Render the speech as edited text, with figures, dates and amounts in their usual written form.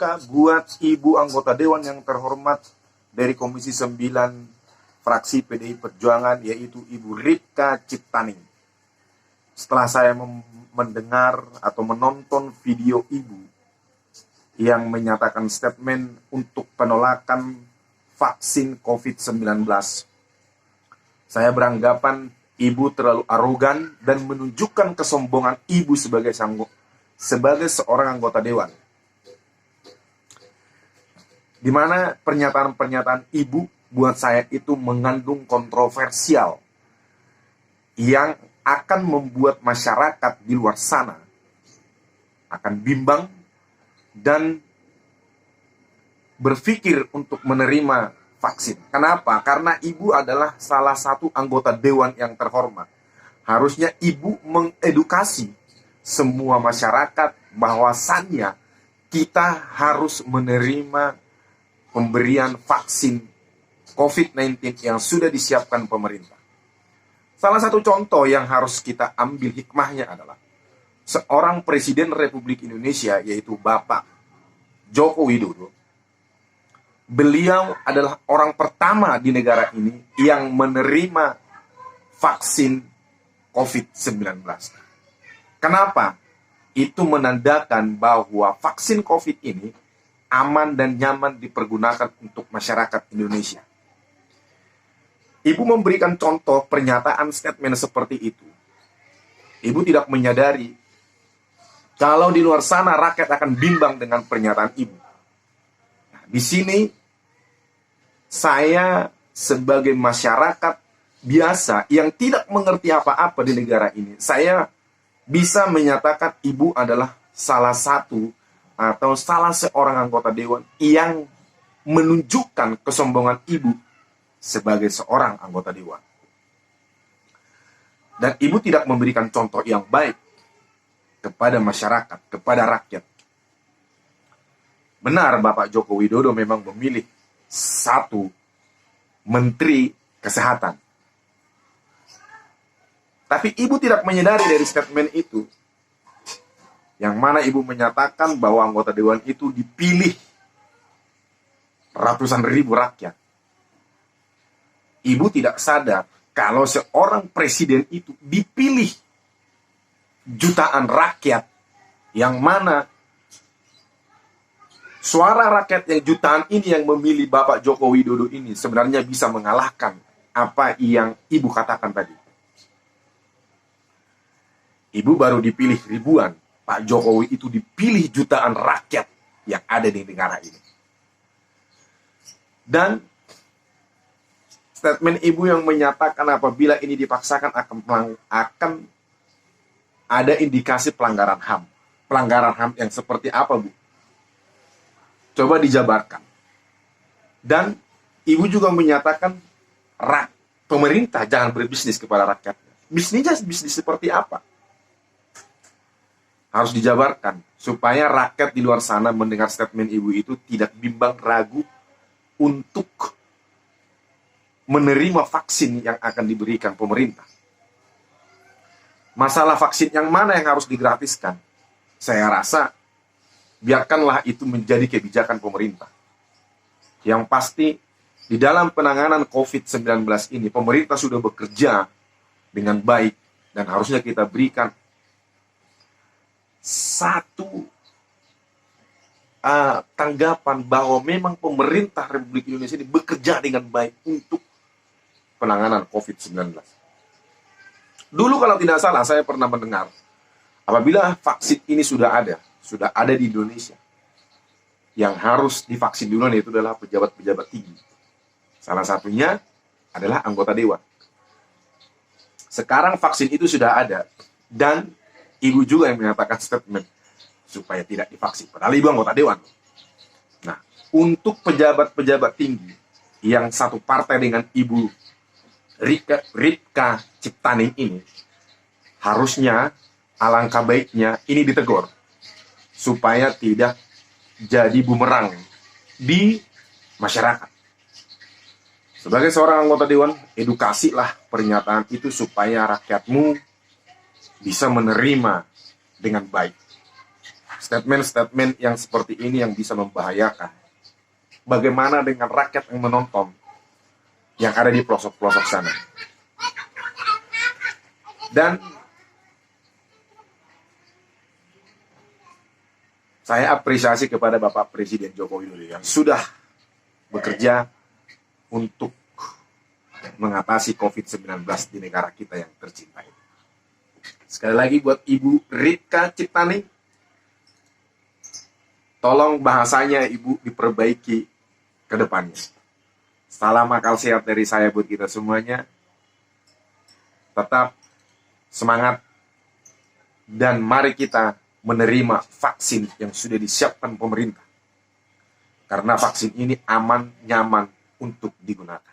duka buat Ibu anggota Dewan yang terhormat dari Komisi 9 fraksi PDI Perjuangan, yaitu Ibu Ripka Ciptaning. Setelah saya mendengar atau menonton video Ibu yang menyatakan statement untuk penolakan vaksin COVID-19, saya beranggapan Ibu terlalu arogan dan menunjukkan kesombongan Ibu sebagai seorang anggota Dewan. Di mana pernyataan-pernyataan Ibu buat saya itu mengandung kontroversial yang akan membuat masyarakat di luar sana akan bimbang dan berpikir untuk menerima vaksin. Kenapa? Karena Ibu adalah salah satu anggota Dewan yang terhormat. Harusnya Ibu mengedukasi semua masyarakat bahwasannya kita harus menerima pemberian vaksin COVID-19 yang sudah disiapkan pemerintah. Salah satu contoh yang harus kita ambil hikmahnya adalah seorang Presiden Republik Indonesia, yaitu Bapak Joko Widodo. Beliau adalah orang pertama di negara ini yang menerima vaksin COVID-19. Kenapa? Itu menandakan bahwa vaksin COVID ini aman dan nyaman dipergunakan untuk masyarakat Indonesia. Ibu memberikan contoh pernyataan statement seperti itu. Ibu tidak menyadari kalau di luar sana rakyat akan bimbang dengan pernyataan Ibu. Nah, di sini saya sebagai masyarakat biasa yang tidak mengerti apa-apa di negara ini, saya bisa menyatakan Ibu adalah salah satu atau salah seorang anggota Dewan yang menunjukkan kesombongan Ibu sebagai seorang anggota Dewan. Dan Ibu tidak memberikan contoh yang baik kepada masyarakat, kepada rakyat. Benar, Bapak Joko Widodo memang memilih satu menteri kesehatan. Tapi Ibu tidak menyadari dari statement itu, yang mana Ibu menyatakan bahwa anggota Dewan itu dipilih ratusan ribu rakyat. Ibu tidak sadar kalau seorang presiden itu dipilih jutaan rakyat, yang mana suara rakyat yang jutaan ini yang memilih Bapak Joko Widodo ini sebenarnya bisa mengalahkan apa yang Ibu katakan tadi. Ibu baru dipilih ribuan, Pak Jokowi itu dipilih jutaan rakyat yang ada di negara ini. Dan statement Ibu yang menyatakan apabila ini dipaksakan akan ada indikasi pelanggaran HAM. Pelanggaran HAM yang seperti apa, Bu? Coba dijabarkan. Dan Ibu juga menyatakan pemerintah jangan berbisnis kepada rakyatnya. Bisnis seperti apa? Harus dijabarkan supaya rakyat di luar sana mendengar statement Ibu itu tidak bimbang ragu untuk menerima vaksin yang akan diberikan pemerintah. Masalah vaksin yang mana yang harus digratiskan? Saya rasa biarkanlah itu menjadi kebijakan pemerintah. Yang pasti di dalam penanganan COVID-19 ini pemerintah sudah bekerja dengan baik dan harusnya kita berikan satu tanggapan bahwa memang pemerintah Republik Indonesia ini bekerja dengan baik untuk penanganan COVID-19. Dulu kalau tidak salah saya pernah mendengar apabila vaksin ini sudah ada di Indonesia, yang harus divaksin duluan itu adalah pejabat-pejabat tinggi. Salah satunya adalah anggota Dewan. Sekarang vaksin itu sudah ada dan Ibu juga yang menyatakan statement supaya tidak divaksin. Padahal Ibu anggota Dewan. Nah, untuk pejabat-pejabat tinggi yang satu partai dengan Ibu Ripka Ciptaning ini, harusnya alangkah baiknya ini ditegur supaya tidak jadi bumerang di masyarakat. Sebagai seorang anggota Dewan, edukasilah pernyataan itu supaya rakyatmu bisa menerima dengan baik. statement-statement yang seperti ini yang bisa membahayakan. Bagaimana dengan rakyat yang menonton yang ada di pelosok-pelosok sana? Dan saya apresiasi kepada Bapak Presiden Joko Widodo yang sudah bekerja untuk mengatasi COVID-19 di negara kita yang tercinta ini. Sekali lagi buat Ibu Rika Ciptani, tolong bahasanya Ibu diperbaiki ke depannya. Salam akal sehat dari saya buat kita semuanya. Tetap semangat dan mari kita menerima vaksin yang sudah disiapkan pemerintah. Karena vaksin ini aman, nyaman untuk digunakan.